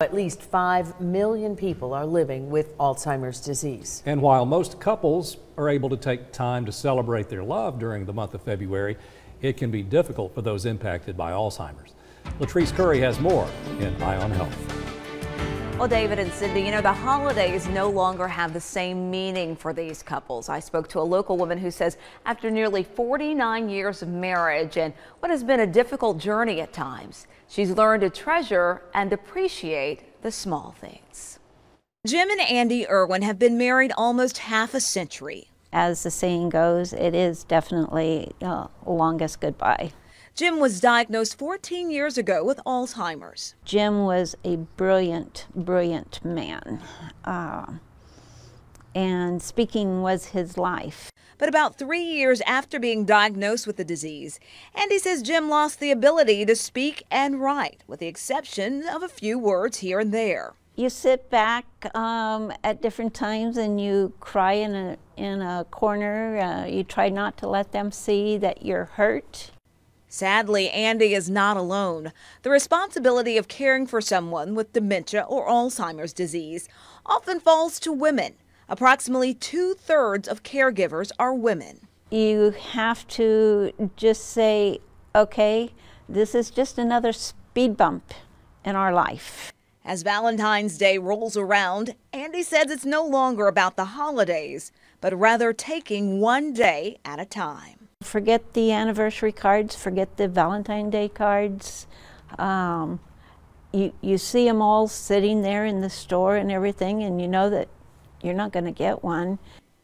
At least 5 million people are living with Alzheimer's disease. And while most couples are able to take time to celebrate their love during the month of February, it can be difficult for those impacted by Alzheimer's. Latrice Curry has more in Eye on Health. Well, David and Cindy, the holidays no longer have the same meaning for these couples. I spoke to a local woman who says after nearly 49 years of marriage and what has been a difficult journey at times, she's learned to treasure and appreciate the small things. Jim and Andy Irwin have been married almost half a century. As the saying goes, it is definitely the longest goodbye. Jim was diagnosed 14 years ago with Alzheimer's. Jim was a brilliant, brilliant man. And speaking was his life. But about 3 years after being diagnosed with the disease, Andy says Jim lost the ability to speak and write, with the exception of a few words here and there. You sit back at different times and you cry in a corner. You try not to let them see that you're hurt. Sadly, Andy is not alone. The responsibility of caring for someone with dementia or Alzheimer's disease often falls to women. Approximately 2/3 of caregivers are women. You have to just say, okay, this is just another speed bump in our life. As Valentine's Day rolls around, Andy says it's no longer about the holidays, but rather taking one day at a time. Forget the anniversary cards, forget the Valentine's Day cards. You see them all sitting there in the store and everything, and you know that you're not going to get one.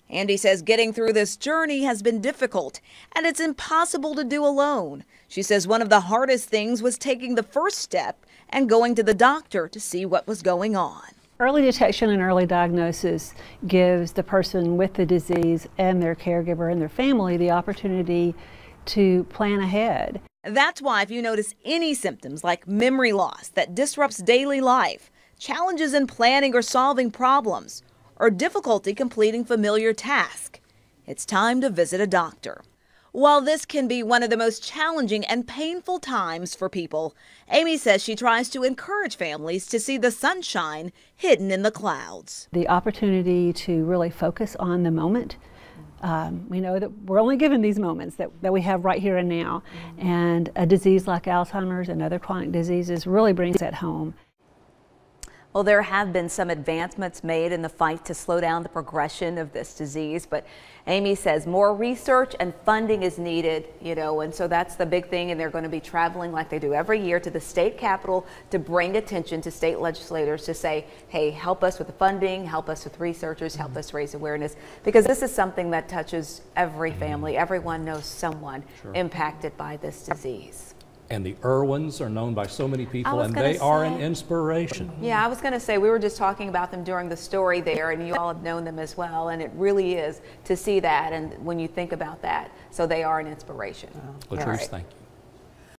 Andy says getting through this journey has been difficult, and it's impossible to do alone. She says one of the hardest things was taking the first step and going to the doctor to see what was going on. Early detection and early diagnosis gives the person with the disease and their caregiver and their family the opportunity to plan ahead. That's why if you notice any symptoms like memory loss that disrupts daily life, challenges in planning or solving problems, or difficulty completing familiar tasks, it's time to visit a doctor. While this can be one of the most challenging and painful times for people, Amy says she tries to encourage families to see the sunshine hidden in the clouds. The opportunity to really focus on the moment. We know that we're only given these moments that we have right here and now. And a disease like Alzheimer's and other chronic diseases really brings that home. Well, there have been some advancements made in the fight to slow down the progression of this disease, but Amy says more research and funding is needed, and so that's the big thing, and they're going to be traveling like they do every year to the state capitol to bring attention to state legislators to say, hey, help us with the funding, help us with researchers, help us raise awareness, because this is something that touches every family. Everyone knows someone impacted by this disease. And the Irwins are known by so many people, and they are an inspiration. Yeah, I was going to say, we were just talking about them during the story there, and you all have known them as well, and it really is to see that, and when you think about that, so they are an inspiration. Latrice, thank you.